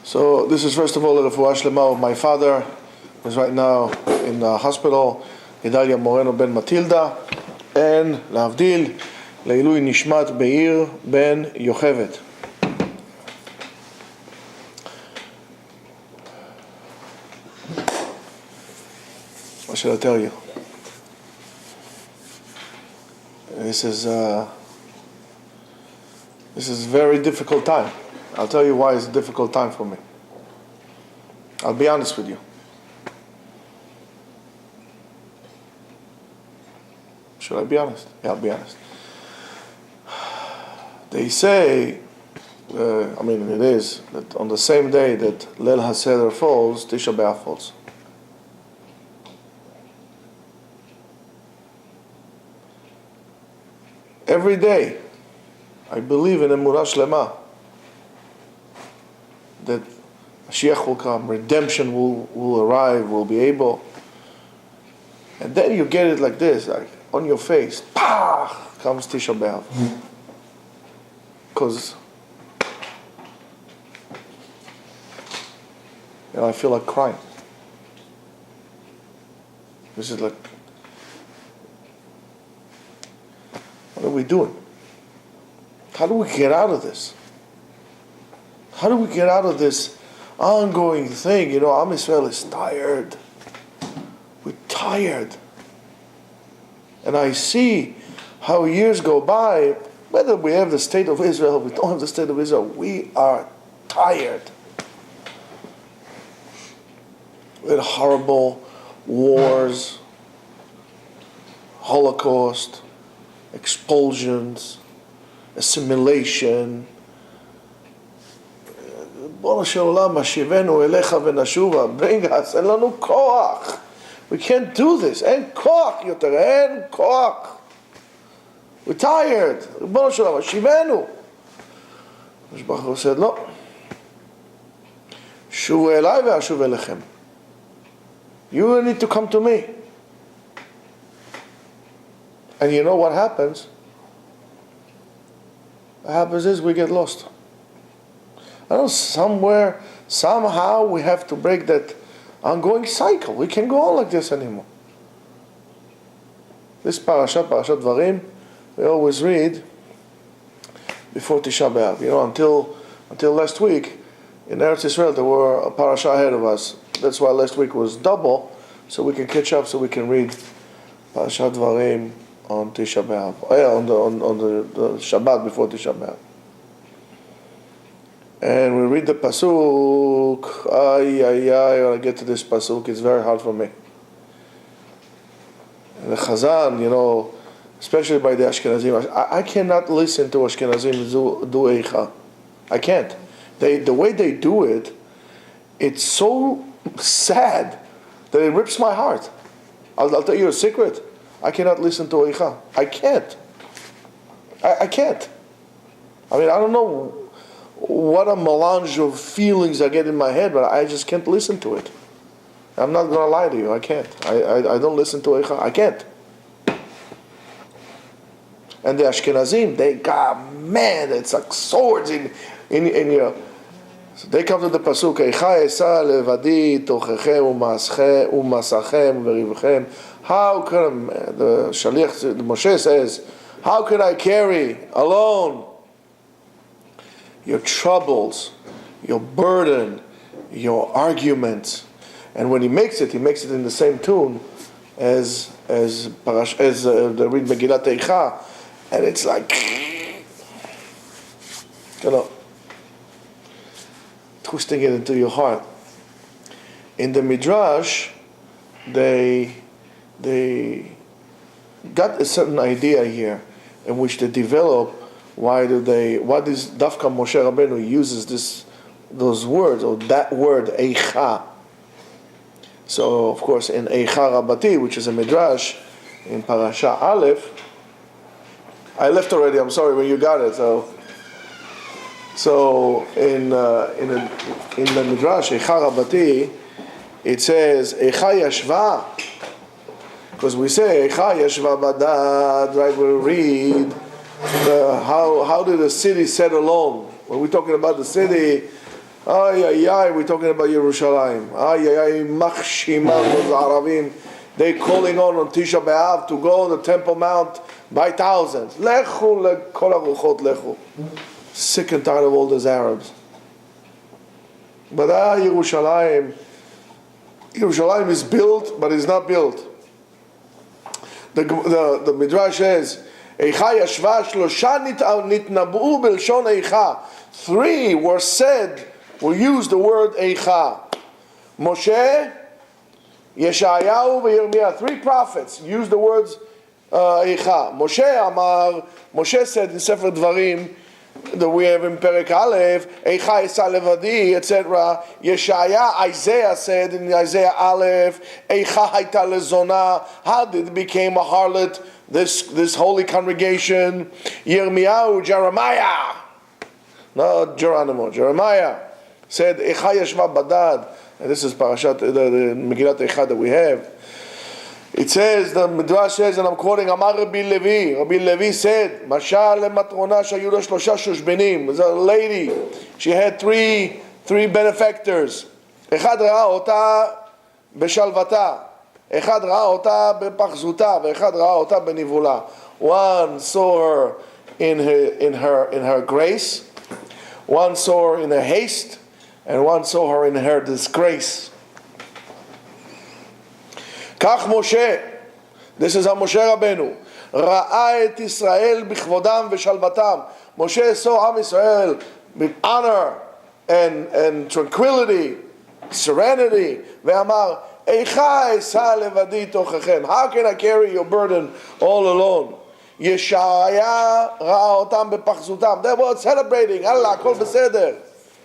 So this is first of all the refuah shlema of my father, who is right now in the hospital, Gedalia Moreno ben Matilda, and להבדיל, לעילוי נשמת בעיר ben יוכבד. What should I tell you? This is a very difficult time. I'll tell you why it's a difficult time for me. I'll be honest with you. Should I be honest? Yeah, I'll be honest. They say, it is, that on the same day that Leil HaSeder falls, Tisha B'Av falls. Every day, I believe in Emunah Shlema that Mashiach will come, redemption will arrive, will be able. And then you get it like this, like on your face, pah, comes Tisha B'Av. Because I feel like crying. This is like, what are we doing? How do we get out of this? How do we get out of this ongoing thing? Am Yisrael is tired. We're tired. And I see how years go by, whether we have the state of Israel, we don't have the state of Israel, we are tired. We had horrible wars, Holocaust, expulsions, assimilation. Bring us, אין לנו כוח. We can't do this. אין כוח יותר, אין כוח. We're tired. ריבונו של עולם, השיבנו. הקדוש ברוך הוא said, לא. שובו אליי ואשוב אליכם. You need to come to me. And you know what happens? What happens is we get lost. I know somehow we have to break that ongoing cycle. We can't go on like this anymore. This Parashat Devarim, we always read before Tisha B'Av. Until last week, in Eretz Yisrael, there were a Parashat ahead of us. That's why last week was double, so we can catch up, so we can read Parashat Devarim on Tisha B'Av, on the Shabbat before Tisha B'Av. And we read the pasuk. When I get to this pasuk, it's very hard for me. And the Chazan, especially by the Ashkenazim, I cannot listen to Ashkenazim do Eicha. I can't. The way they do it, it's so sad that it rips my heart. I'll tell you a secret. I cannot listen to Eicha. I can't. I can't. I don't know what a melange of feelings I get in my head, but I just can't listen to it. I'm not going to lie to you. I can't. I don't listen to Eicha. I can't. And the Ashkenazim, they got mad. It's like swords in your... So they come to the pasuk, Eicha esa levadi tochechem umasachem verivchem. How can the Shaliach, the Moshe says, how can I carry alone your troubles, your burden, your arguments? And when he makes it in the same tune as the read Megillat Eicha, and it's like, twisting it into your heart. In the Midrash, they got a certain idea here in which they develop. What is Dafka Moshe Rabbeinu uses those words, or that word Eicha. So of course in Eicha Rabati, which is a Midrash in Parashat Aleph, I left already, I'm sorry, when you got it. So in the Midrash Eicha Rabati, it says Eicha Yashva, because we say Eicha Yashva Badad, right? We read how did the city set alone? When we're talking about the city, Ay, ay, ay, we're talking about Yerushalayim. Ay, ay, ay, machshimah, those Arabim. They calling on Tisha B'Av to go on the Temple Mount by thousands. Lechu lekol haruchot lechu. Sick and tired of all those Arabs. But Yerushalayim is built, but it's not built. The Midrash says, Eicha yashva shlosha nitnabu b'lshon eicha. 3 were said, will use the word eicha. Moshe, Yeshayahu, Yirmiyah. 3 prophets use the words eicha. Moshe said in Sefer Devarim, that we have in Perek Aleph, Eicha Esa Levadi, etc. Yeshaya, Isaiah said in Isaiah Aleph, Eicha Haita Lezona. How did it become a harlot, this holy congregation? Yirmiyahu, Jeremiah. No, Geronimo. Jeremiah said, Eicha Yeshva Badad. And this is Parashat, the Megillat Eicha that we have. It says, the Midrash says, and I'm quoting, Amar Rabbi Levi. Rabbi Levi said, Mashal lematrona shayu lo shlosha shushbenim. There's a lady, she had three benefactors. Echad ra'a ota beshalvata, echad ra'a ota bepachzuta, ve'echad ra'a ota benivula. One saw her in her grace, one saw her in her haste, and one saw her in her disgrace. Kach Moshe, this is how Moshe Rabbeinu, Ra'a et Israel b'chvodam v'shalvatam. Moshe saw Am Israel with honor and tranquility, serenity. Ve'amar, Eicha esa levadi tochechem. How can I carry your burden all alone? Yeshaya ra'a otam b'pachzutam. They were celebrating. Allah, kol beseder.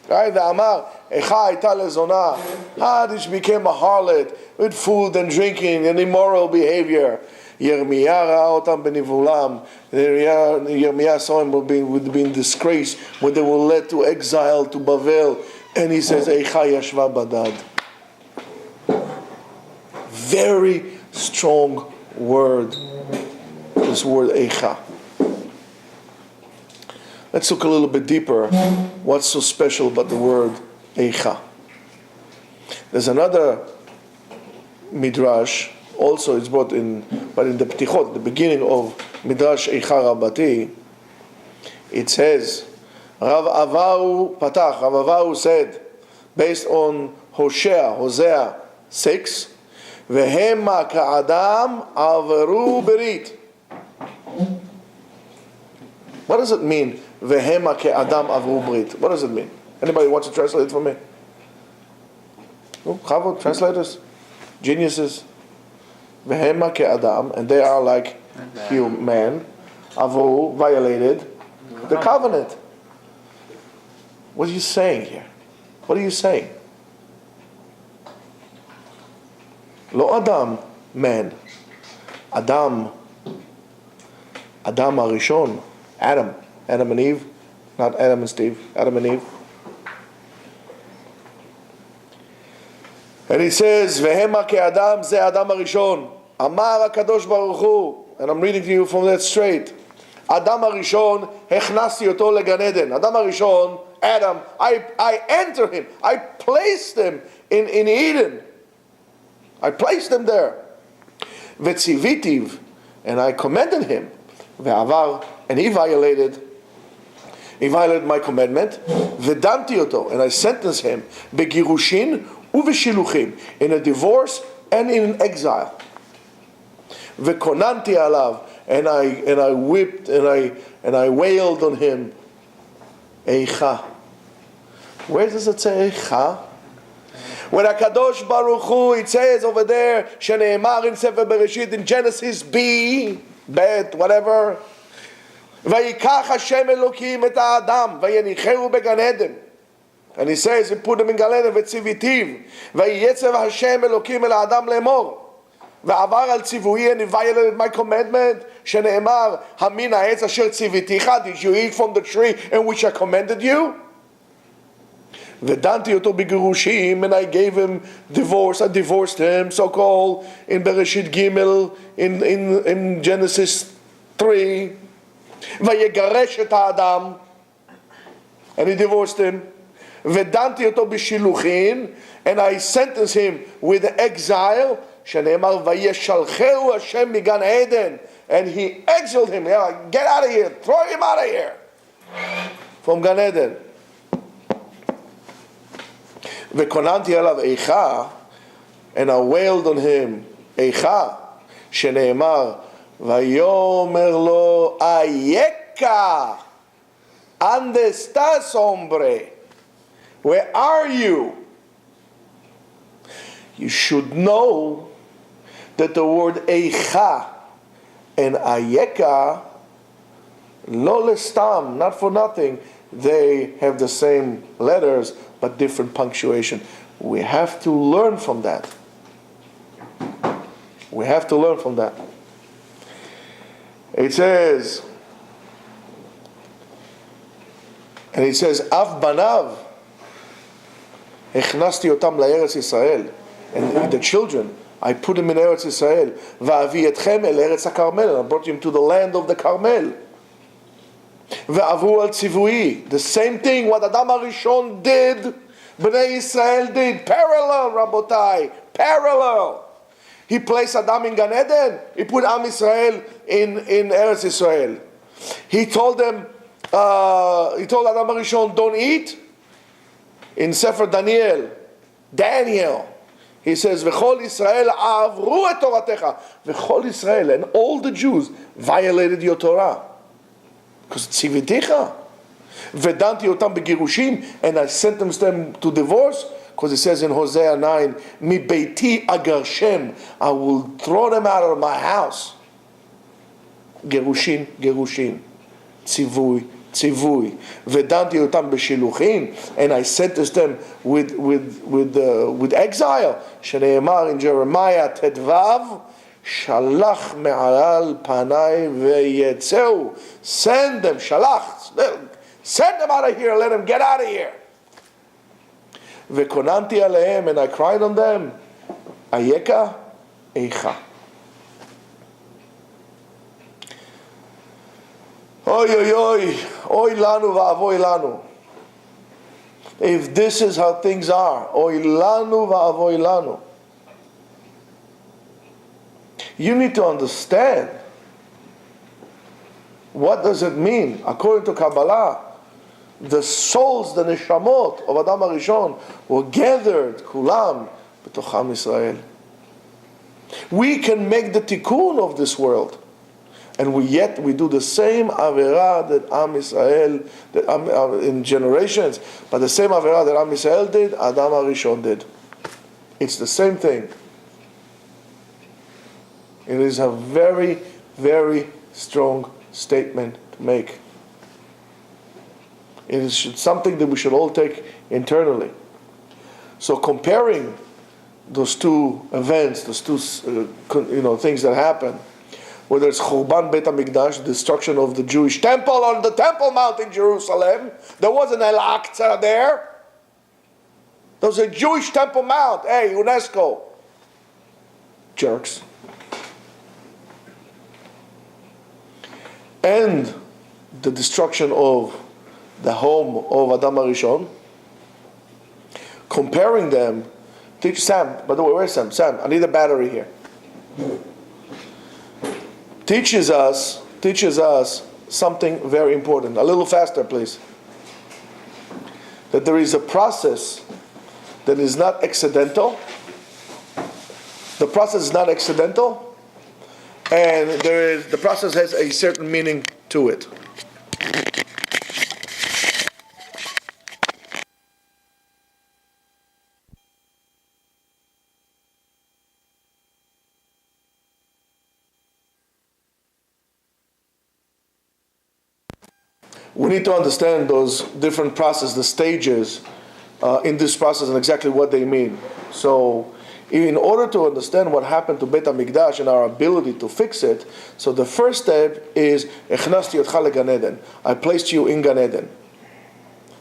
Right? Ve'amar, Eicha ita lezona. How did she become a harlot with food and drinking and immoral behavior? Yirmiyah ra'a otam benivulam. Yirmiyah saw him would be in disgrace when they were led to exile to Bavel. And he says, Eicha yashva badad. Very strong word. This word Eicha. Let's look a little bit deeper. What's so special about the word Eicha? There's another midrash, also it's brought in, but in the Ptichot, the beginning of Midrash Eicha Rabbati, it says, Rav Avahu said, based on Hosea 6, Vehema ka'adam averu berit. What does it mean? Vehema ke'adam avru brit. What does it mean? Anybody wants to translate it for me? Oh, Chavod, translators, geniuses. Vehema ke'adam, and they are like human. Avru, violated the covenant. What are you saying here? What are you saying? Lo Adam, man. Adam Arishon. Adam and Eve, not Adam and Steve, Adam and Eve. And he says, Vehema ke'adam ze Adam Arishon. Amar HaKadosh Baruch Hu. And I'm reading to you from that straight. Adam Arishon, hechnasti oto legan Eden. Adam Arishon, Adam, I enter him. I placed him in Eden. I placed him there. Vetzivitiv, and I commanded him. Ve'avar, and he violated my commandment. Vedanti oto, and I sentenced him. Begirushin uveshiluchim, in a divorce and in exile. Vekonanti alav, and I whipped and I wailed on him. Eicha. Where does it say Eicha? When HaKadosh Baruch Hu, it says over there, Shene'emar in Sefer Bereshit, in Genesis B, Bet, whatever, Vayikach Hashem Elokim et ha'adam, Vayenichehu began Eden. And he says, he put them in Gan Eden, Vetzivitiv, Vayetzev Hashem Elokim el ha'adam lemor, Ve'avar al tzivuyi, and he violated my commandment, Shene'emar, Hamin ha'etz asher tziviticha, did you eat from the tree in which I commanded you? Vedanti oto b'girushim, and I gave him divorce. I divorced him, so-called, in Bereshit Gimel, in Genesis 3. Vayegaresh et ha'adam, and he divorced him. ודנתי אותו בשילוחין, and I sentenced him with exile, שנאמר וישלחהו השם מגן עדן, and he exiled him, get out of here, throw him out of here, from Gan Eden. וכוננתי עליו איכה, and I wailed on him איכה, שנאמר ויאמר לו אייכה, ¿Dónde estás, hombre? Where are you? You should know that the word eicha and ayeka, lo lestam, not for nothing, they have the same letters but different punctuation. We have to learn from that. We have to learn from that. It says, and it says, Av banav, הכנסתי אותם לארץ ישראל, and the children, I put them in Eretz Israel, ואביא אתכם אל ארץ הכרמל, and I brought you to the land of the Carmel. ועברו על ציווי, the same thing what Adam הראשון did, בני ישראל did, parallel רבותיי, parallel. He placed Adam in Gan Eden, he put Am Israel in Eretz Israel. He told them, he told Adam Arishon, don't eat. In Sefer Daniel, he says, V'chol Yisrael avru et Toratecha. V'chol Yisrael, and all the Jews violated your Torah. Because tzivitecha. V'danti otam begirushim, and I sentenced them to divorce. Because it says in Hosea 9, Mi beiti agarshem, I will throw them out of my house. Gerushin, gerushin. Tzivui, tzivui. Vedanti otam b'shiluchim, and I sentenced them with exile. Shneimar in Jeremiah Tedvav, Shalach me'alal panai ve'yetzeu. Send them, shalach. Send them out of here, let them get out of here. Ve'konanti alehem, and I cried on them. Ayeka eicha. Oy, oy, oy, oy lanu va'avoy lanu. If this is how things are, oy lanu va'avoy lanu. You need to understand, what does it mean? According to Kabbalah, the souls, the neshamot of Adam HaRishon were gathered, kulam, b'toch Am Yisrael. We can make the tikkun of this world. And yet we do the same avera that Am Yisrael, in generations, but the same avera that Am Yisrael did, Adam HaRishon did. It's the same thing. It is a very, very strong statement to make. It is something that we should all take internally. So comparing those two events, those two things that happen, whether it's Churban Beit HaMikdash, destruction of the Jewish temple on the Temple Mount in Jerusalem, there wasn't Al-Aqsa there. There was a Jewish Temple Mount. Hey, UNESCO. Jerks. And the destruction of the home of Adam HaRishon, comparing them, teach Sam, by the way, where's Sam? Sam, I need a battery here. Teaches us something very important. A little faster, please. That there is a process that is not accidental. The process is not accidental, and the process has a certain meaning to it. We need to understand those different processes, the stages in this process, and exactly what they mean. So, in order to understand what happened to Beit HaMikdash and our ability to fix it, so the first step is Echnasti otcha leGan Eden. I placed you in Gan Eden.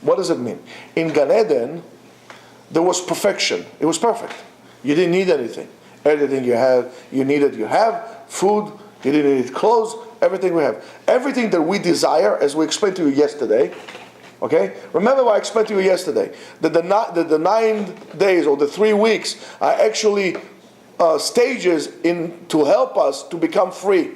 What does it mean? In Gan Eden, there was perfection. It was perfect. You didn't need anything. Everything you have, food. You didn't need clothes. Everything we have. Everything that we desire, as we explained to you yesterday, Okay? Remember what I explained to you yesterday. That the 9 days or the 3 weeks are actually stages to help us to become free.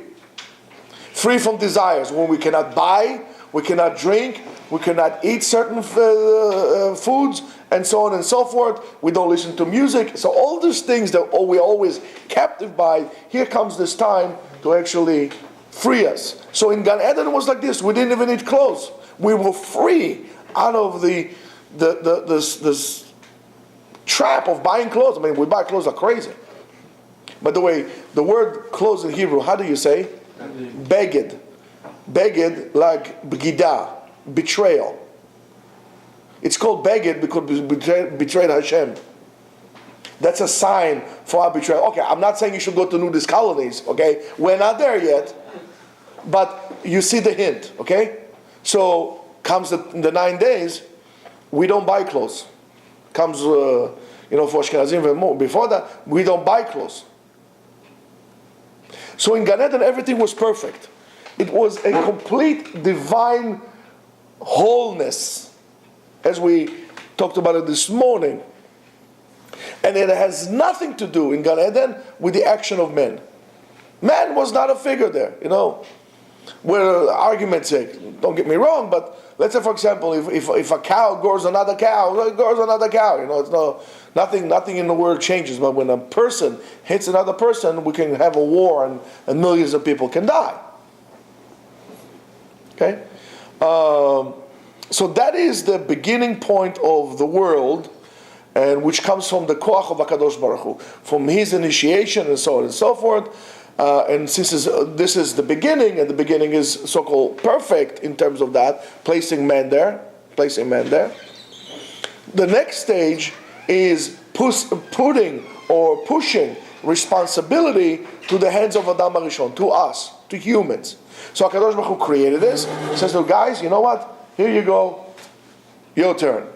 Free from desires. When we cannot buy, we cannot drink, we cannot eat certain foods, and so on and so forth. We don't listen to music. So all these things that we're always captive by, here comes this time to actually free us. So in Gan Eden it was like this. We didn't even need clothes. We were free out of this trap of buying clothes. I mean, we buy clothes like crazy. By the way, the word clothes in Hebrew, how do you say? Beged. Beged, like b'gida, betrayal. It's called beged because we betrayed Hashem. That's a sign for our betrayal. Okay, I'm not saying you should go to nudist colonies, okay? We're not there yet. But you see the hint, okay? So comes the 9 days, we don't buy clothes. Comes, for Ashkenazim and more. Before that, we don't buy clothes. So in Gan Eden, everything was perfect. It was a complete divine wholeness, as we talked about it this morning. And it has nothing to do in Gan Eden with the action of man. Man was not a figure there, Where argument's sake, don't get me wrong, but let's say, for example, if a cow gores another cow, it gores another cow. It's nothing in the world changes. But when a person hits another person, we can have a war and millions of people can die. Okay, so that is the beginning point of the world, and which comes from the koach of HaKadosh Baruch Hu, from his initiation and so on and so forth. And since this is the beginning, and the beginning is so-called perfect in terms of that, placing man there. The next stage is putting or pushing responsibility to the hands of Adam HaRishon, to us, to humans. So HaKadosh Baruch Hu created this. He says, "Look, guys, you know what? Here you go. Your turn."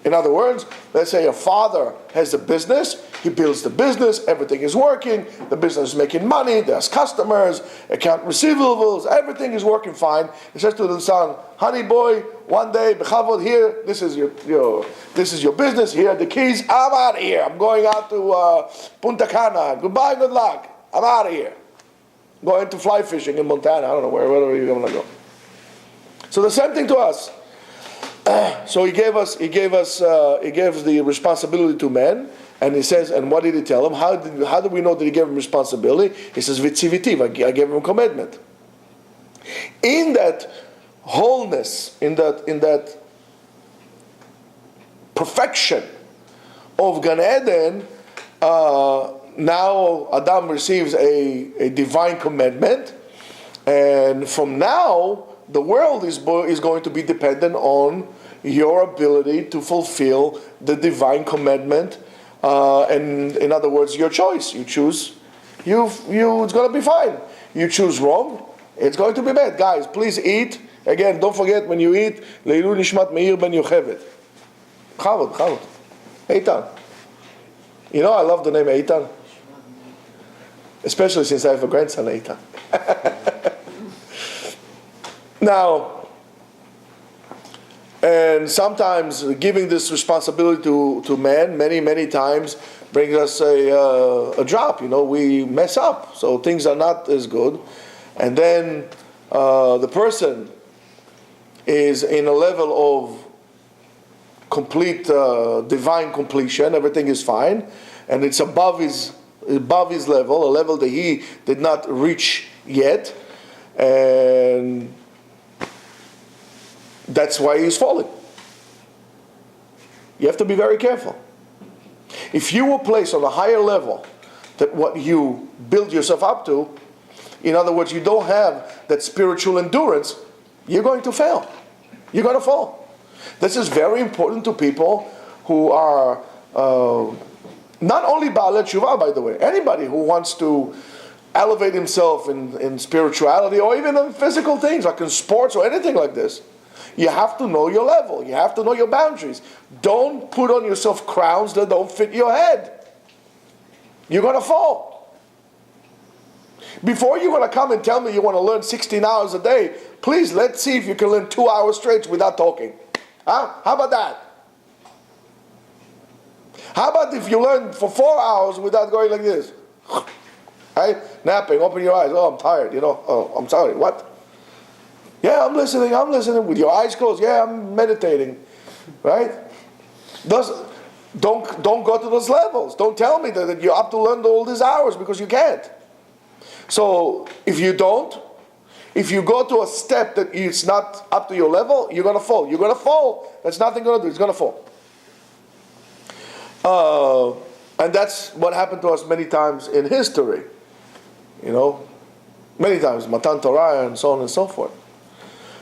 In other words, let's say a father has a business, he builds the business, everything is working, the business is making money, there's customers, account receivables, everything is working fine. He says to the son, "Honey boy, one day, bechavod, here, this is your business, here are the keys, I'm out of here, I'm going out to Punta Cana, goodbye, good luck, I'm out of here. Going to fly fishing in Montana, I don't know, wherever you're going to go." So the same thing to us. So he gave the responsibility to men, and he says, and what did he tell him? How do we know that he gave him responsibility? He says, "Vitzivitiv," I gave him a commandment. In that wholeness, in that perfection of Gan Eden, now Adam receives a divine commandment, and from now the world is going to be dependent on your ability to fulfill the divine commandment, and in other words, your choice. You choose, it's going to be fine. You choose wrong, it's going to be bad. Guys, please eat. Again, don't forget when you eat, Leilu Nishmat Meir Ben Yocheved. Chavod. Eitan. I love the name Eitan. Especially since I have a grandson, Eitan. Now, and sometimes giving this responsibility to man many times brings us a drop. We mess up, so things are not as good. And then the person is in a level of complete divine completion. Everything is fine, and it's above his level, a level that he did not reach yet, and that's why he's falling. You have to be very careful. If you were placed on a higher level than what you build yourself up to, in other words, you don't have that spiritual endurance, you're going to fail. You're going to fall. This is very important to people who are not only Baalei Tshuva, by the way, anybody who wants to elevate himself in spirituality or even in physical things like in sports or anything like this. You have to know your level. You have to know your boundaries. Don't put on yourself crowns that don't fit your head. You're going to fall. Before you're going to come and tell me you want to learn 16 hours a day, please let's see if you can learn 2 hours straight without talking. Huh? How about that? How about if you learn for 4 hours without going like this? Right? Napping, open your eyes. Oh, I'm tired, Oh, I'm sorry, what? Yeah, I'm listening with your eyes closed. Yeah, I'm meditating. Right? Don't go to those levels. Don't tell me that you have to learn all these hours because you can't. So if you go to a step that it's not up to your level, you're going to fall. You're going to fall. That's nothing going to do. It's going to fall. And that's what happened to us many times in history. Many times, Matan Torah and so on and so forth.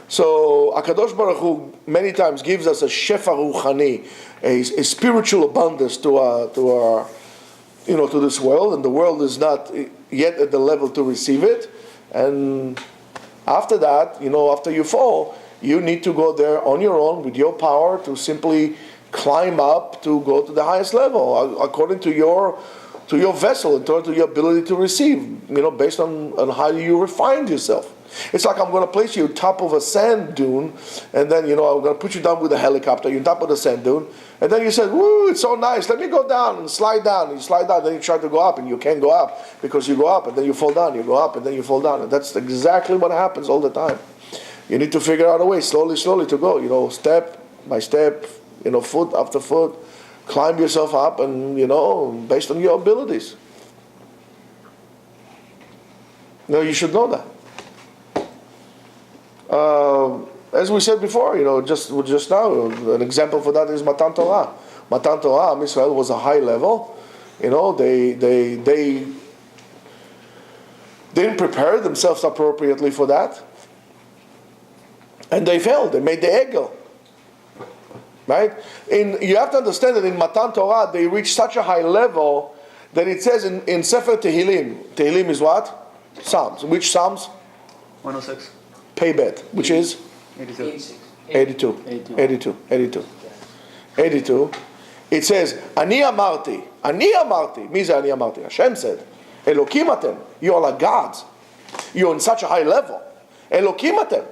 So HaKadosh Baruch Hu many times gives us a shefa ruchani, a spiritual abundance to our to this world, and the world is not yet at the level to receive it. And after that, after you fall, you need to go there on your own with your power to simply climb up to go to the highest level according to your vessel, according to your ability to receive. Based on how you refined yourself. It's like I'm going to place you top of a sand dune, and then, I'm going to put you down with a helicopter. You're on top of the sand dune, and then you said, woo, it's so nice. Let me go down and slide down. And you slide down, then you try to go up, and you can't go up because you go up, and then you fall down. You go up, and then you fall down. And that's exactly what happens all the time. You need to figure out a way, slowly to go. Step by step, foot after foot, climb yourself up, and, based on your abilities. You should know that. As we said before, just now, an example for that is Matan Torah. Matan Torah, Am Yisrael was a high level. They didn't prepare themselves appropriately for that, and they failed. They made the egel. Right? You have to understand that in Matan Torah they reached such a high level that it says in Sefer Tehillim. Tehillim is what? Psalms. Which Psalms? 106. Pei Bet, which is 82. It says, Ani amarti. Mi ze ani amarti? Hashem said, Elokim atem. You are like gods. You're on such a high level. Elokim atem.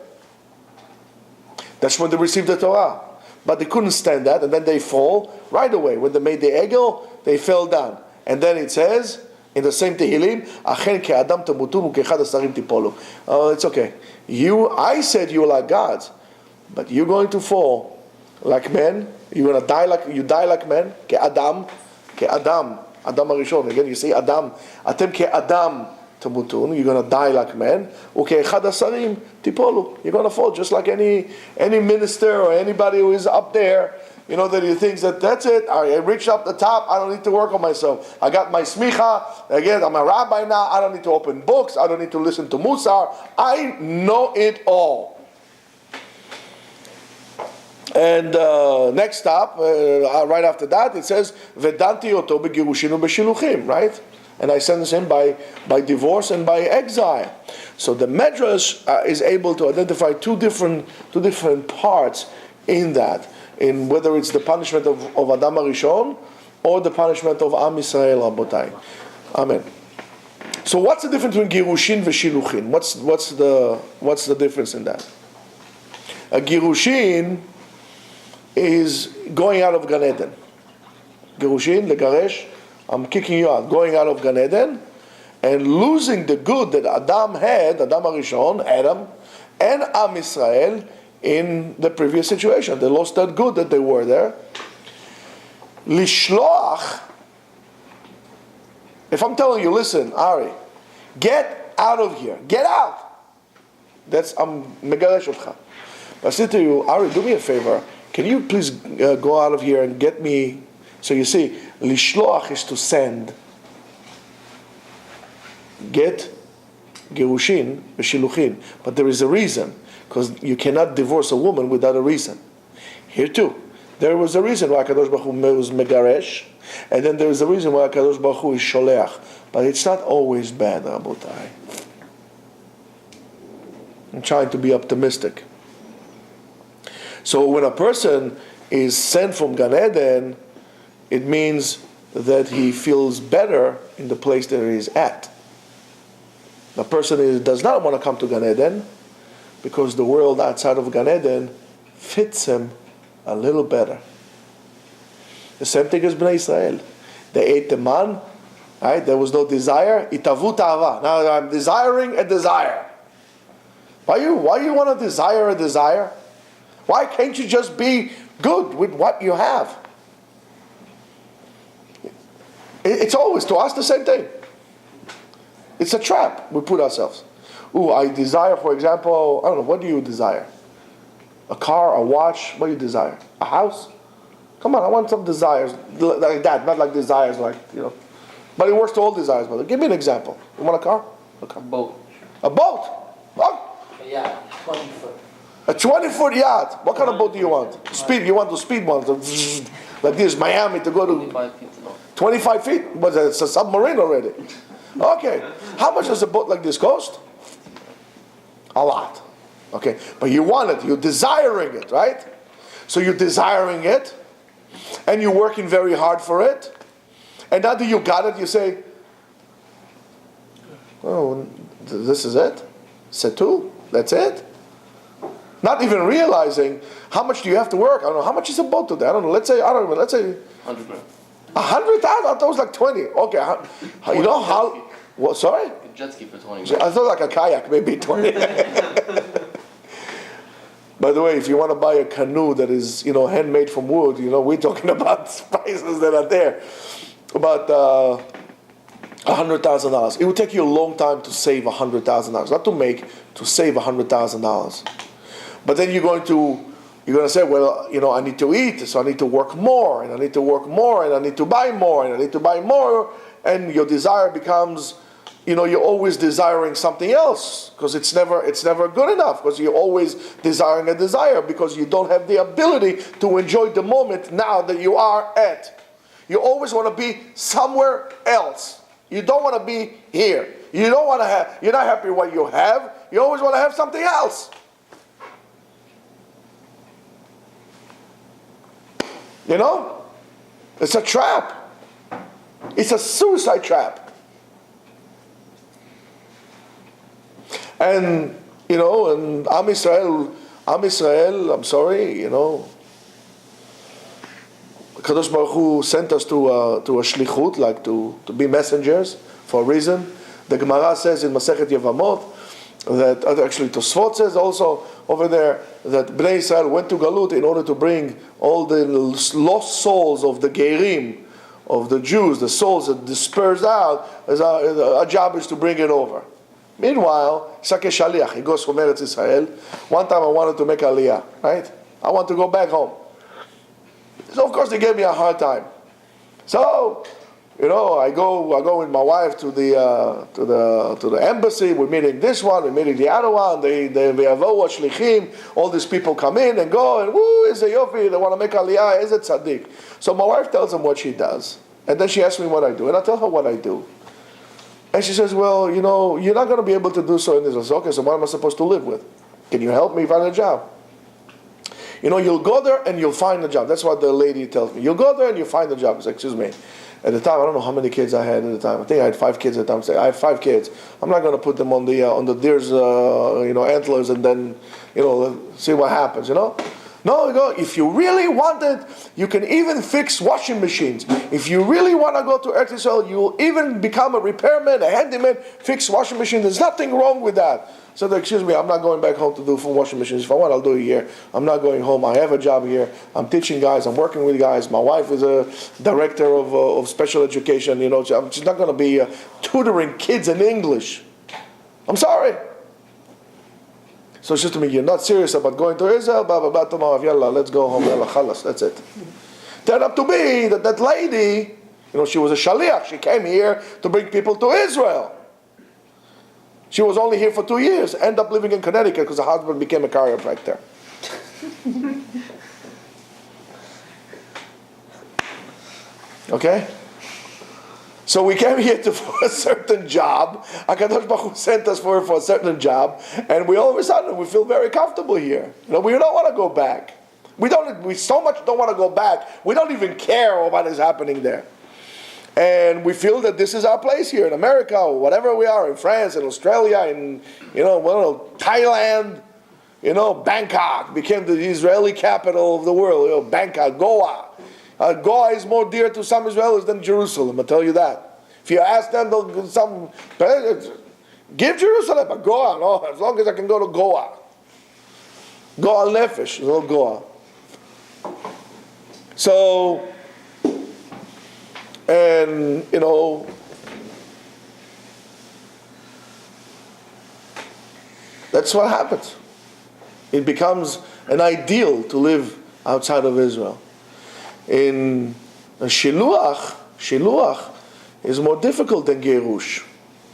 That's when they received the Torah. But they couldn't stand that, and then they fall right away. When they made the egel, they fell down. And then it says, in the same Tehillim, Achen ke'adam tamutun u'ke'echad asarim tipolu. Oh, it's okay. I said you are like gods, but you're going to fall like men. You're going to die like men. Ke'adam, Adam harishon. Again, you say Adam. Atem ke'adam tamutun. You're going to die like men. U'ke'echad asarim tipolu. You're going to fall just like any minister or anybody who is up there. That he thinks that's it. I reached up the top. I don't need to work on myself. I got my smicha. Again, I'm a rabbi now. I don't need to open books. I don't need to listen to Musar. I know it all. And next stop, right after that, it says, Vedanti oto begirushin u'beshiluchim, right? And I sentence him by divorce and by exile. So the Medrash is able to identify two different parts in that. In whether it's the punishment of Adam HaRishon or the punishment of Am Yisrael, Rabotai. Amen. So what's the difference between Girushin and Shiluchin? What's the difference in that? A Girushin is going out of Gan Eden. Girushin, legaresh, I'm kicking you out, going out of Gan Eden and losing the good that Adam had, Adam HaRishon, Adam, and Am Yisrael, in the previous situation. They lost that good that they were there. Lishloach, if I'm telling you, listen, Ari, get out of here. Get out. I'm megaresh otcha. I said to you, Ari, do me a favor. Can you please go out of here and get me? So you see, lishloach is to send. Get gerushin v'shiluchin. But there is a reason. Because you cannot divorce a woman without a reason. Here too, there was a reason why HaKadosh Baruch Hu was megaresh, and then there is a reason why HaKadosh Baruch Hu is sholeach. But it's not always bad, Rabotai. I'm trying to be optimistic. So when a person is sent from Gan Eden, it means that he feels better in the place that he is at. The person does not want to come to Gan Eden, because the world outside of Gan Eden fits him a little better. The same thing as Bnei Israel. They ate the man, right? There was no desire. Itavu ta'ava. Now I'm desiring a desire. Why you want to desire a desire? Why can't you just be good with what you have? It's always, to us, the same thing. It's a trap we put ourselves. Ooh, I desire, for example, I don't know, what do you desire? A car, a watch, what do you desire? A house? Come on, I want some desires like that, not like desires like, But it works to all desires, brother. Give me an example. You want a car? A car. Boat. A boat? Oh. Yeah, 20 foot. A 20-foot yacht. What kind of boat do you want? Speed. You want the speed ones. Like this, Miami to go to 25 feet long. 25 feet? But it's a submarine already. Okay. How much does a boat like this cost? A lot. Okay. But you want it. You're desiring it, right? So you're desiring it. And you're working very hard for it. And now that you got it, you say, oh, this is it? C'est tout? That's it? Not even realizing how much do you have to work. I don't know. How much is a boat today? I don't know. Let's say 100 grand. 100,000? I thought it was like 20. Okay. You know how? What? Sorry? A jet ski for 20 I thought like a kayak, maybe 20. By the way, if you want to buy a canoe that is, handmade from wood, we're talking about prices that are there. About $100,000. It would take you a long time to save $100,000. Not to make, to save $100,000. But then you're going to say, well, I need to eat, so I need to work more, and I need to work more, and I need to buy more, and I need to buy more, and your desire becomes, you're always desiring something else, because it's never good enough, because you're always desiring a desire, because you don't have the ability to enjoy the moment now that you are at. You always want to be somewhere else. You don't want to be here. You're not happy with what you have. You always want to have something else. It's a trap. It's a suicide trap. And, and Am Israel, I'm sorry, Kadosh Baruch Hu sent us to a shlichut, like to be messengers for a reason. The Gemara says in Masechet Yevamot, that actually Tosfot says also over there, that Bnei Israel went to Galut in order to bring all the lost souls of the Gerim, of the Jews, the souls that dispersed out, our job is to bring it over. Meanwhile, Sake Shaliach, he goes from Eretz Israel. One time I wanted to make Aliyah, right? I want to go back home. So of course they gave me a hard time. So, I go with my wife to the embassy. We're meeting this one, we're meeting the other one. They have shlichim. All these people come in and go, and woo, is a yofi. They want to make aliyah. Is it tzaddik? So my wife tells them what she does, and then she asks me what I do, and I tell her what I do. And she says, well, you're not going to be able to do so in this. I say, okay, so what am I supposed to live with? Can you help me find a job? You'll go there and you'll find a job. That's what the lady tells me. You'll go there and you'll find a job. I say, excuse me. At the time, I don't know how many kids I had at the time. I think I had 5 kids at the time. I say, I have 5 kids. I'm not going to put them on the deer's antlers and then see what happens. No, if you really want it, you can even fix washing machines. If you really want to go to Eretz Yisrael, you'll even become a repairman, a handyman, fix washing machines. There's nothing wrong with that. So excuse me, I'm not going back home to do full washing machines. If I want, I'll do it here. I'm not going home. I have a job here. I'm teaching guys. I'm working with guys. My wife is a director of special education. She's not going to be tutoring kids in English. I'm sorry. So she said to me, you're not serious about going to Israel? Tomorrow, yalla, let's go home. Yalla, khalas, that's it. Turned up to be that lady, she was a shaliach. She came here to bring people to Israel. She was only here for 2 years. Ended up living in Connecticut because her husband became a chiropractor. Okay? So we came here for a certain job. HaKadosh Baruch Hu sent us for a certain job. And we all of a sudden, we feel very comfortable here. We don't want to go back. We so much don't want to go back. We don't even care what is happening there. And we feel that this is our place here in America, or whatever we are, in France, in Australia, in Thailand, Bangkok became the Israeli capital of the world. Bangkok, Goa. Goa is more dear to some Israelis than Jerusalem, I'll tell you that. If you ask them, give Jerusalem, but Goa, no, as long as I can go to Goa. Goa Nefesh, no Goa. So, and, that's what happens. It becomes an ideal to live outside of Israel. In Shiluach is more difficult than Gerush.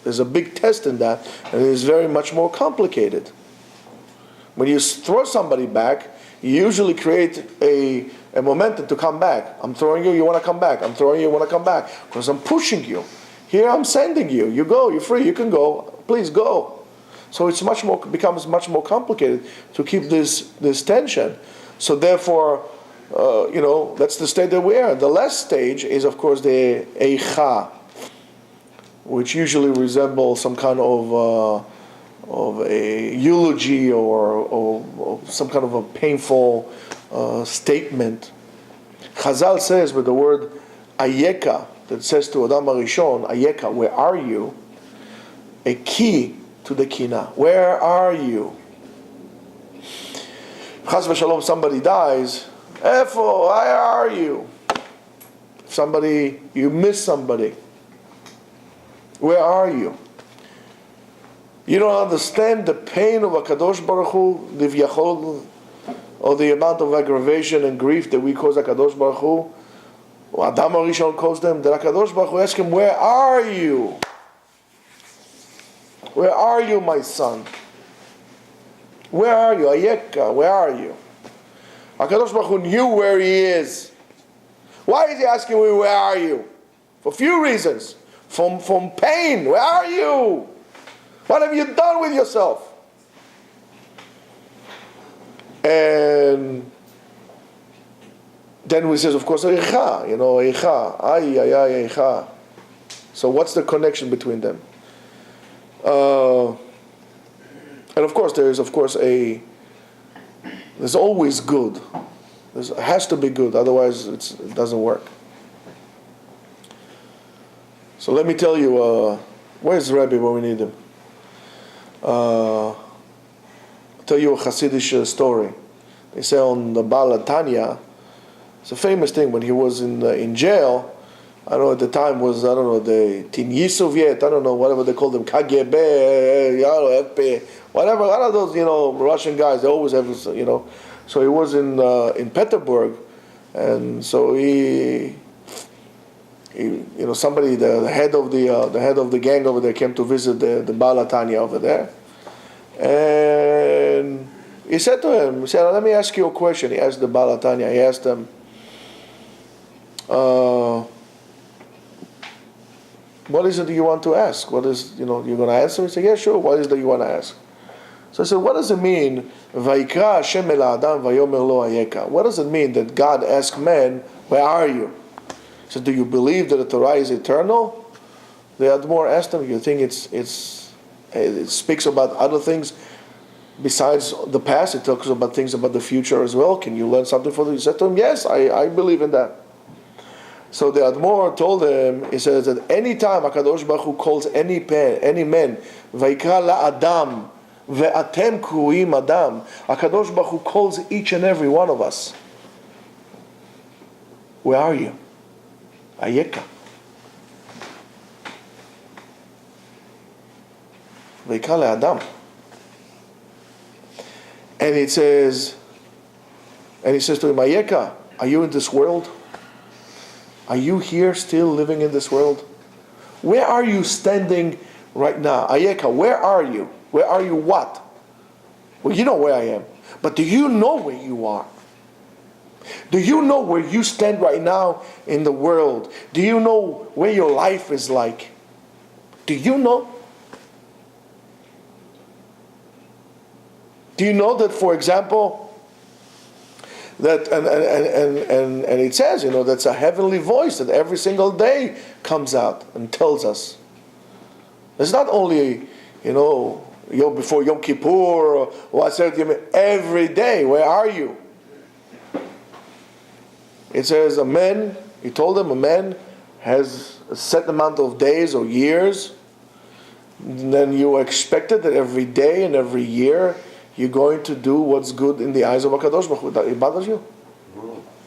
There's a big test in that, and it is very much more complicated. When you throw somebody back, you usually create a momentum to come back. I'm throwing you, you want to come back. I'm throwing you, you want to come back. Because I'm pushing you. Here I'm sending you. You go, you're free, you can go. Please go. So it's becomes much more complicated to keep this tension. So therefore, that's the state that we are. The last stage is, of course, the Eicha, which usually resembles some kind of a eulogy or some kind of a painful statement. Chazal says with the word Ayeka, that says to Adam HaRishon, Ayeka, where are you? A key to the kina. Where are you? Chas v'shalom, somebody dies. Efo, where are you? You miss somebody. Where are you? You don't understand the pain of HaKadosh Baruch Hu, Livyachol, or the amount of aggravation and grief that we cause HaKadosh Baruch Hu, or Adam HaRishon caused them, that HaKadosh Baruch Hu asked him, where are you? Where are you, my son? Where are you? Ayeka, where are you? HaKadosh Baruch Hu knew where he is. Why is he asking me, where are you? For a few reasons. From pain, where are you? What have you done with yourself? And then we says, of course, Eicha, Eicha, Eicha. So what's the connection between them? And of course, there's always good. It has to be good, otherwise it doesn't work. So let me tell you, where's Rebbe when we need him? I'll tell you a Hasidic story. They say on the Baal Tanya, it's a famous thing, when he was in jail, I don't know, at the time was, the Tinyi Soviet, whatever they call them, KGB, FP, whatever, a lot of those, Russian guys, they always have, So he was in Petersburg, and so he somebody, the head of the gang over there came to visit the Baal Tanya over there, and he said to him, let me ask you a question. He asked the Baal Tanya, he asked him, what is it that you want to ask? What is, you're going to answer? He said, yeah, sure. What is it that you want to ask? So I said, what does it mean? Vayikra Hashem el Adam vayomer lo ayeka. What does it mean that God asked man, where are you? He said, do you believe that the Torah is eternal? The Admor asked him, you think it speaks about other things besides the past? It talks about things about the future as well. Can you learn something from it? He said to him, yes, I believe in that. So the Admor told him, he says that any time HaKadosh Baruch Hu calls any man, Vayikra la Adam, ve'atem kruim Adam, HaKadosh Baruch Hu calls each and every one of us. Where are you? Ayeka. Vayikra la Adam. And he says to him, Ayeka, are you in this world? Are you here still living in this world? Where are you standing right now? Ayeka, where are you? Where are you what? Well, you know where I am. But do you know where you are? Do you know where you stand right now in the world? Do you know where your life is like? Do you know? Do you know that, for example, that and it says, that's a heavenly voice that every single day comes out and tells us. It's not only, before Yom Kippur, or Aseret Yemim, every day, where are you? It says he told them a man has a set amount of days or years, and then you expected that every day and every year you're going to do what's good in the eyes of HaKadosh Baruch Hu. It bothers you?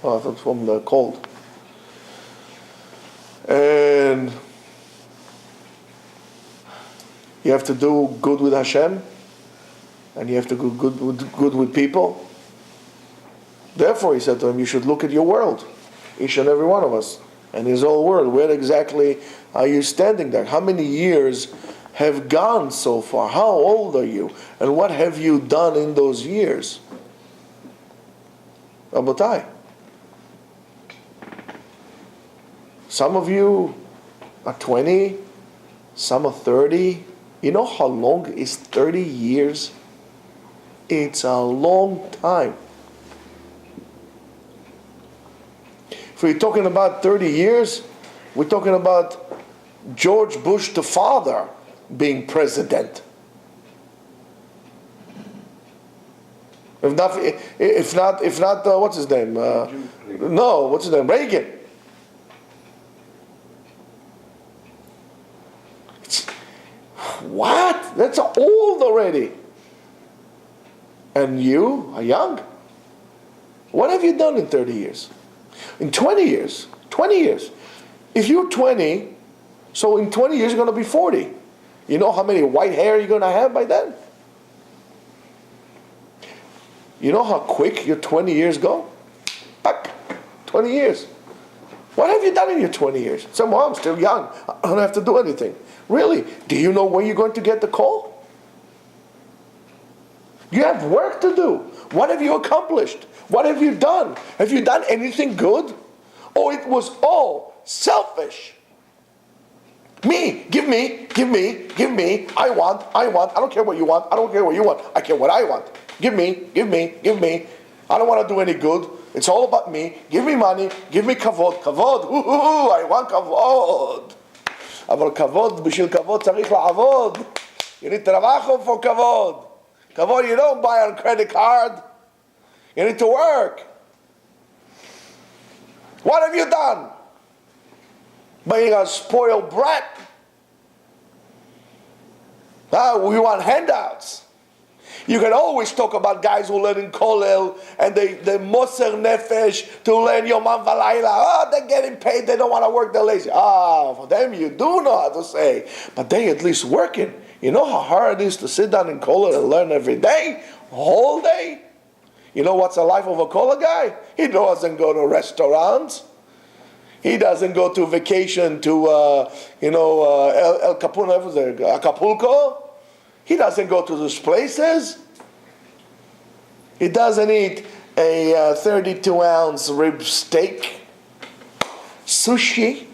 Oh, that's from the cold. And you have to do good with Hashem, and you have to do good with people. Therefore, he said to him, you should look at your world, each and every one of us, and his whole world. Where exactly are you standing there? How many years have gone so far? How old are you? And what have you done in those years? Rabotai, some of you are 20, some are 30. You know how long is 30 years? It's a long time. If we're talking about 30 years, we're talking about George Bush the father being president. If not, what's his name? What's his name? Reagan. What? That's old already. And you are young. What have you done in 30 years? In 20 years? 20 years. If you're 20, so in 20 years you're going to be 40. You know how many white hair you're going to have by then? You know how quick your 20 years go? 20 years. What have you done in your 20 years? Say, well, I'm still young. I don't have to do anything. Really? Do you know when you're going to get the call? You have work to do. What have you accomplished? What have you done? Have you done anything good? Or it was all selfish? Me, give me. I want. I don't care what you want. I don't care what you want. I care what I want. Give me. I don't want to do any good. It's all about me. Give me money. Give me kavod. Kavod. I want kavod. אבל כבוד, בשביל כבוד צריך לעבוד. You need to trabajo for kavod. Kavod you don't buy on credit card. You need to work. What have you done? Being a spoiled brat. We want handouts. You can always talk about guys who learn in Kollel and they moser nefesh to learn Yomam Valayla. Oh, they're getting paid. They don't want to work. They're lazy. For them you do know how to say. But they at least working. You know how hard it is to sit down in Kollel and learn every day? Whole day? You know what's the life of a Kollel guy? He doesn't go to restaurants. He doesn't go to vacation to, El Capuno, Acapulco. He doesn't go to those places. He doesn't eat a 32-ounce rib steak. Sushi.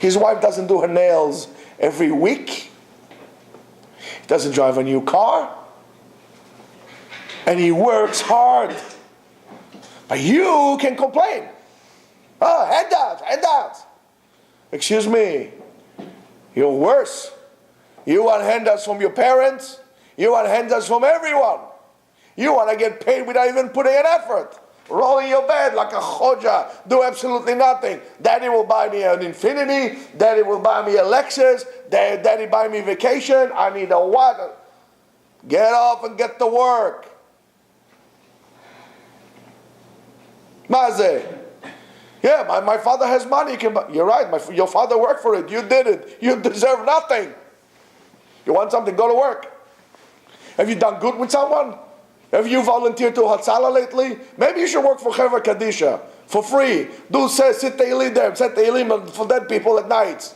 His wife doesn't do her nails every week. He doesn't drive a new car. And he works hard. But you can complain. Handouts. Excuse me. You're worse. You want handouts from your parents. You want handouts from everyone. You want to get paid without even putting an effort. Roll in your bed like a choja. Do absolutely nothing. Daddy will buy me an Infinity. Daddy will buy me a Lexus. Daddy buy me vacation. I need a what? Get off and get to work. Maze. Yeah, my father has money. You're right. Your father worked for it. You did it. You deserve nothing. You want something, go to work. Have you done good with someone? Have you volunteered to Hatzalah lately? Maybe you should work for Chevra Kadisha for free. Sit Teilim there, set Teilim for dead people at night.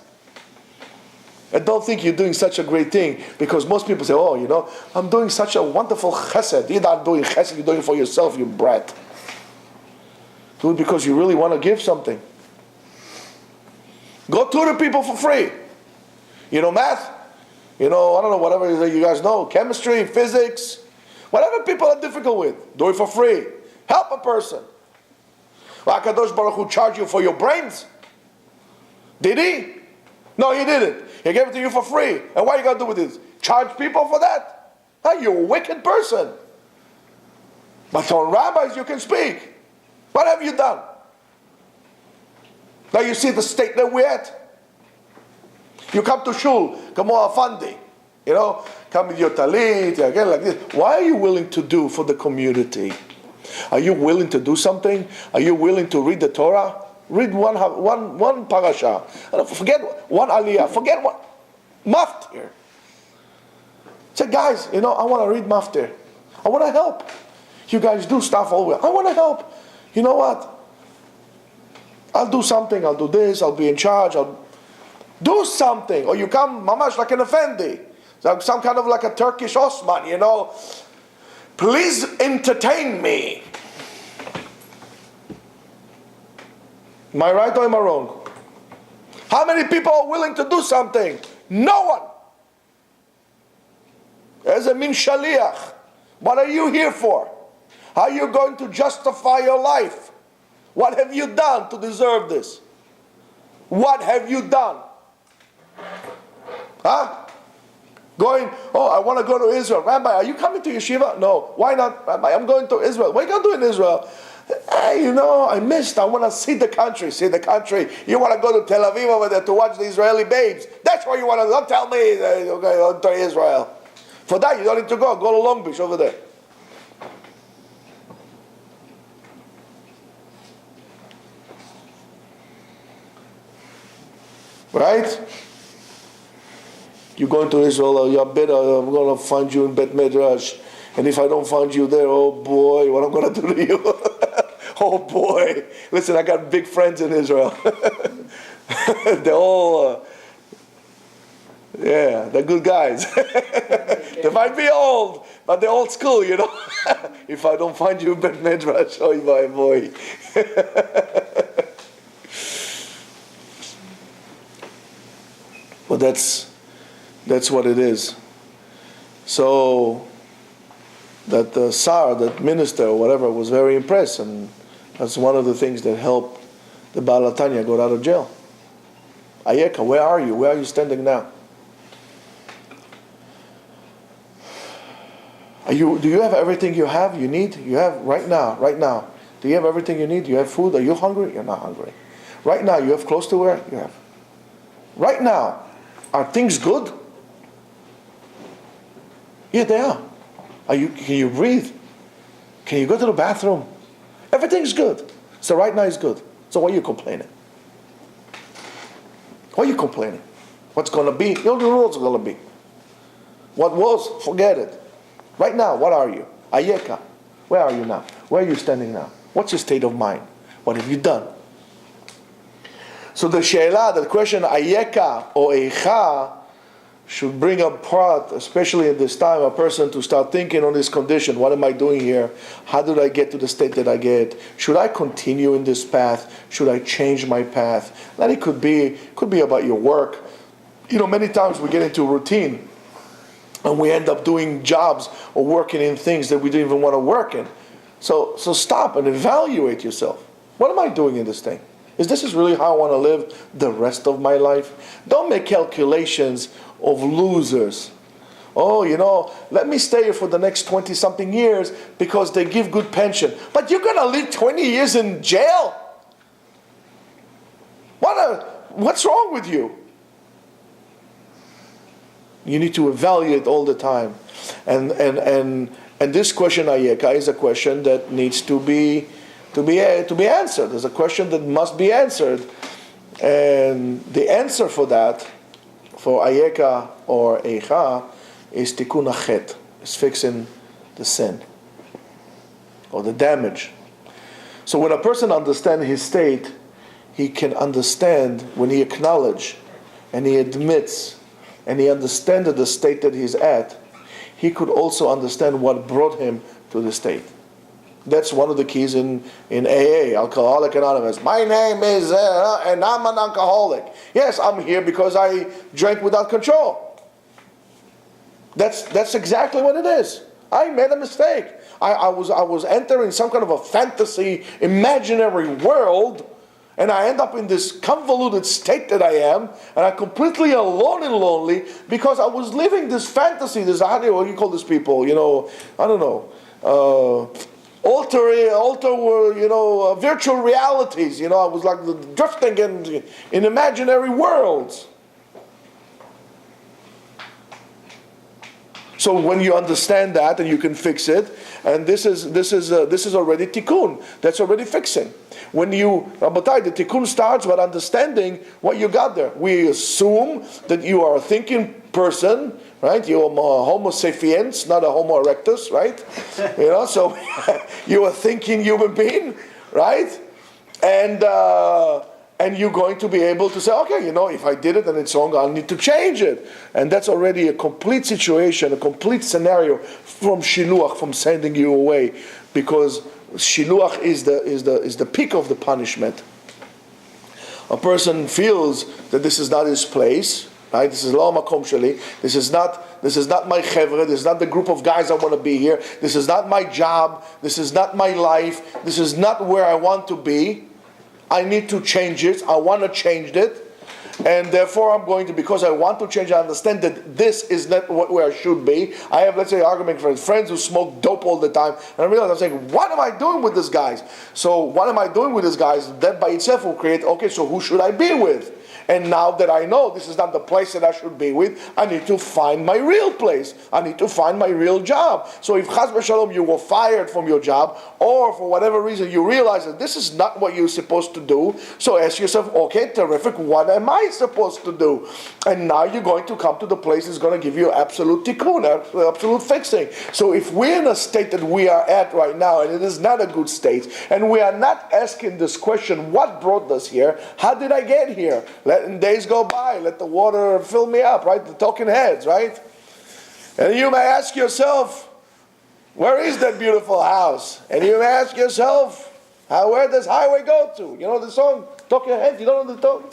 And don't think you're doing such a great thing, because most people say, I'm doing such a wonderful chesed. You're not doing chesed, you're doing it for yourself, you brat. Do it because you really want to give something. Go tutor people for free. You know math? I don't know, whatever you guys know, chemistry, physics, whatever people are difficult with, do it for free. Help a person. HaKadosh Baruch Hu charge you for your brains? Did he? No, he didn't. He gave it to you for free. And what are you going to do with this? Charge people for that? You're a wicked person. But on rabbis you can speak. What have you done? Now you see the state that we're at. You come to shul, come on Afandi, come with your talit, again like this. Why are you willing to do for the community? Are you willing to do something? Are you willing to read the Torah? Read one parasha. Forget one aliyah. Forget one maftir. Say, guys, I want to read maftir. I want to help. You guys do stuff all the way. I want to help. You know what? I'll do something. I'll do this. I'll be in charge. I'll do something. Or you come, mamash, like an effendi. Some kind of like a Turkish Osman, Please entertain me. Am I right or am I wrong? How many people are willing to do something? No one. As a min shaliach. What are you here for? How are you going to justify your life? What have you done to deserve this? What have you done? Going, I want to go to Israel. Rabbi, are you coming to Yeshiva? No. Why not? Rabbi, I'm going to Israel. What are you going to do in Israel? I missed. I want to see the country. See the country. You want to go to Tel Aviv over there to watch the Israeli babes. That's where you want to. Don't tell me you're going to Israel. For that, you don't need to go. Go to Long Beach over there. Right? You're going to Israel, you're better, I'm going to find you in Bet Midrash. And if I don't find you there, oh boy, what I'm going to do to you? Oh boy. Listen, I got big friends in Israel. They're all, they're good guys. They might be old, but they're old school, If I don't find you in Bet Midrash, oh my boy. But that's what it is. So that the Tsar, that minister or whatever, was very impressed, and that's one of the things that helped the Baal HaTanya go out of jail. Ayeka, where are you? Where are you standing now? Do you have everything you need? You have right now. Do you have everything you need? Do you have food? Are you hungry? You're not hungry. Right now, you have clothes to wear? You have. Right now, are things good? Yeah, they are. Can you breathe? Can you go to the bathroom? Everything's good. So right now is good. So why are you complaining? Why are you complaining? What's going to be? You know the rules are going to be. What was, forget it. Right now, what are you? Ayeka. Where are you now? Where are you standing now? What's your state of mind? What have you done? So the she'elah, the question ayeka or eicha, should bring up part, especially at this time, a person to start thinking on this condition. What am I doing here? How did I get to the state that I get? Should I continue in this path? Should I change my path? Then it could be about your work. Many times we get into routine and we end up doing jobs or working in things that we didn't even want to work in. So stop and evaluate yourself. What am I doing in this thing? Is this really how I want to live the rest of my life? Don't make calculations of losers. Let me stay here for the next 20-something years because they give good pension. But you're going to live 20 years in jail? What's wrong with you? You need to evaluate all the time. And this question, Ayeka, is a question that needs to be answered. There's a question that must be answered, and the answer for that, for Ayeka or Eicha, is Tikkun HaChet. It's fixing the sin or the damage. So when a person understands his state, he can understand when he acknowledges and he admits and he understands the state that he's at. He could also understand what brought him to the state. That's one of the keys in AA, Alcoholic Anonymous. My name is, and I'm an alcoholic. Yes, I'm here because I drank without control. That's exactly what it is. I made a mistake. I was entering some kind of a fantasy, imaginary world, And I end up in this convoluted state that I am, and I'm completely alone and lonely because I was living this fantasy, this, what do you call these people, I don't know, virtual realities, I was like drifting in imaginary worlds. So when you understand that and you can fix it, and this is already tikkun. That's already fixing. When Rabotai, the tikkun starts with understanding what you got there. We assume that you are a thinking person, right? You're a Homo sapiens, not a Homo erectus, right? So you're a thinking human being, right? And you're going to be able to say, okay, if I did it and it's wrong, I'll need to change it. And that's already a complete situation, a complete scenario from shiluach, from sending you away, because shiluach is the peak of the punishment. A person feels that this is not his place, right? This is lo makom sheli. This is not my chevra. This is not the group of guys I want to be here. This is not my job. This is not my life. This is not where I want to be. I need to change it. I want to change it. And therefore I'm going to, because I want to change, I understand that this is not where I should be. I have, let's say, argument with friends who smoke dope all the time. And I realize, I'm saying, what am I doing with these guys? So what am I doing with these guys? That by itself will create, okay, so who should I be with? And now that I know this is not the place that I should be with, I need to find my real place. I need to find my real job. So if chas v'shalom you were fired from your job, or for whatever reason you realize that this is not what you're supposed to do, so ask yourself, okay, terrific, what am I supposed to do? And now you're going to come to the place that's going to give you absolute tikkun, absolute fixing. So if we're in a state that we are at right now, and it is not a good state, and we are not asking this question, what brought us here? How did I get here? Letting days go by, let the water fill me up, right? The talking heads, right? And you may ask yourself, where is that beautiful house? And you may ask yourself, where does highway go to? You know the song, Talking Heads? You don't know the song?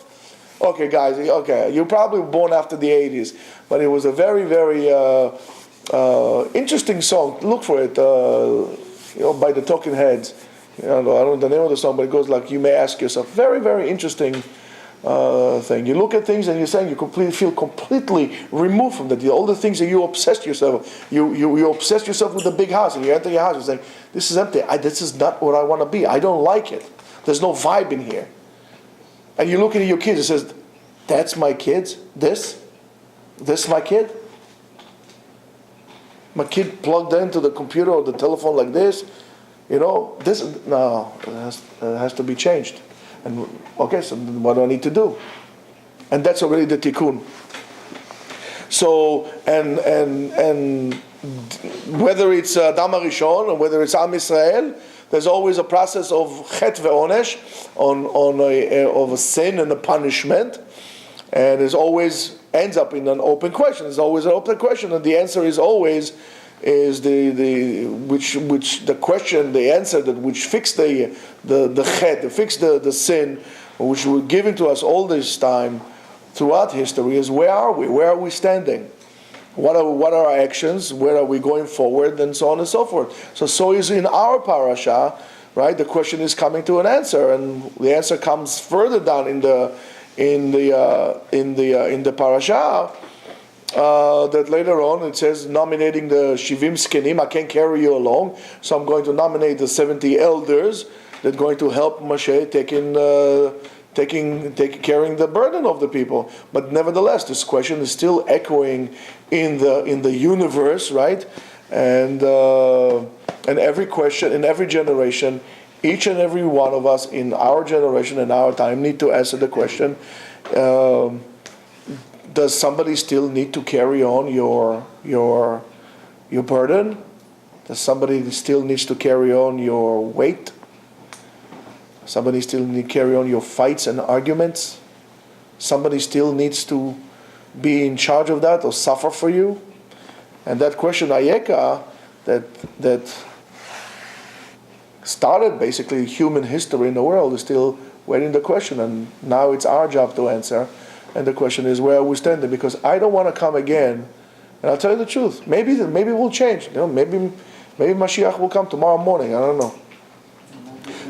Okay, guys, okay. You probably were born after the 80s, but it was a very, very interesting song. Look for it, by the Talking Heads. I don't know the name of the song, but it goes like, you may ask yourself. Very, very interesting thing. You look at things and you're saying you feel completely removed from that. All the things that you obsessed yourself, you obsessed yourself with the big house, and you enter your house and say, this is empty. This is not what I want to be. I don't like it. There's no vibe in here. And you look at your kids and says, that's my kids? This my kid? My kid plugged into the computer or the telephone like this? This, no, it has to be changed. And okay, so what do I need to do? And that's already the tikkun. So and whether it's Adam HaRishon or whether it's Am Yisrael, there's always a process of chet ve'onesh, of a sin and a punishment, and it always ends up in an open question. There's always an open question, and the answer is always the question, the answer that which fixed the chet, fixed the sin, which was given to us all this time throughout history, is where are we? Where are we standing? What are our actions? Where are we going forward? And so on and so forth. So is in our parasha, right? The question is coming to an answer, and the answer comes further down in the parasha. That later on it says nominating the Shivim Skenim. I can't carry you along, so I'm going to nominate the 70 elders that are going to help Moshe carrying the burden of the people. But nevertheless, this question is still echoing in the universe, right? And every question in every generation, each and every one of us in our generation and our time need to answer the question. Does somebody still need to carry on your burden? Does somebody still needs to carry on your weight? Somebody still needs to carry on your fights and arguments? Somebody still needs to be in charge of that or suffer for you? And that question, Ayeka, that started basically human history in the world, is still waiting the question, and now it's our job to answer. And the question is, where are we standing? Because I don't want to come again. And I'll tell you the truth. Maybe we'll change. Maybe Mashiach will come tomorrow morning. I don't know.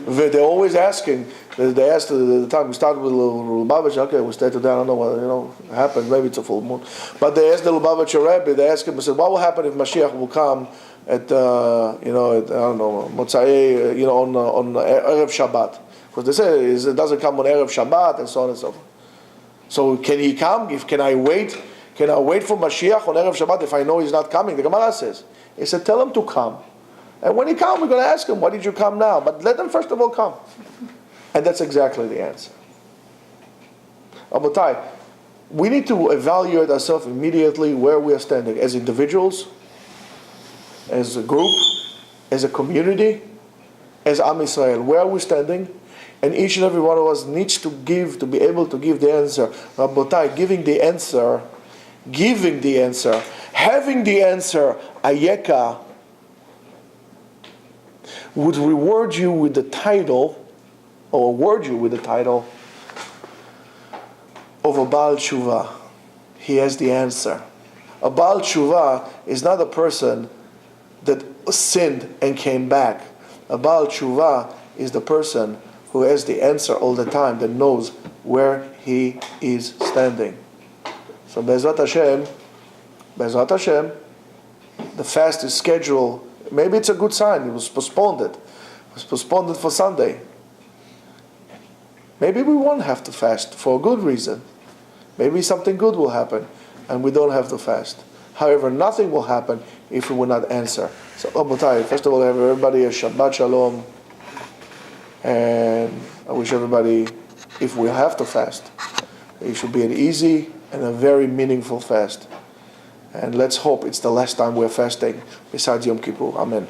They're always asking. They asked at the time we started with Lubavitch. Okay, we stayed today. I don't know what happened. Maybe it's a full moon. But they asked the Lubavitch Rebbe. They asked him. They said, "What will happen if Mashiach will come at I don't know Motzai on Erev Shabbat?" Because they say it doesn't come on Erev Shabbat and so on and so forth. So can he come? Can I wait? Can I wait for Mashiach on Erev Shabbat if I know he's not coming? The Gemara says, he said, tell him to come. And when he comes, we're going to ask him, why did you come now? But let him first of all come. And that's exactly the answer. Abotai, we need to evaluate ourselves immediately where we are standing as individuals, as a group, as a community, as Am Yisrael. Where are we standing? And each and every one of us needs to be able to give the answer. Rabotai, giving the answer, having the answer, Ayeka, would reward you with the title, or award you with the title of a Baal Tshuva. He has the answer. A Baal Tshuva is not a person that sinned and came back. A Baal Tshuva is the person who has the answer all the time, that knows where he is standing. So Be'ezrat Hashem, the fast is scheduled. Maybe it's a good sign. It was postponed. For Sunday. Maybe we won't have to fast for a good reason. Maybe something good will happen and we don't have to fast. However, nothing will happen if we will not answer. So, first of all, everybody a Shabbat Shalom. And I wish everybody, if we have to fast, it should be an easy and a very meaningful fast. And let's hope it's the last time we're fasting besides Yom Kippur. Amen.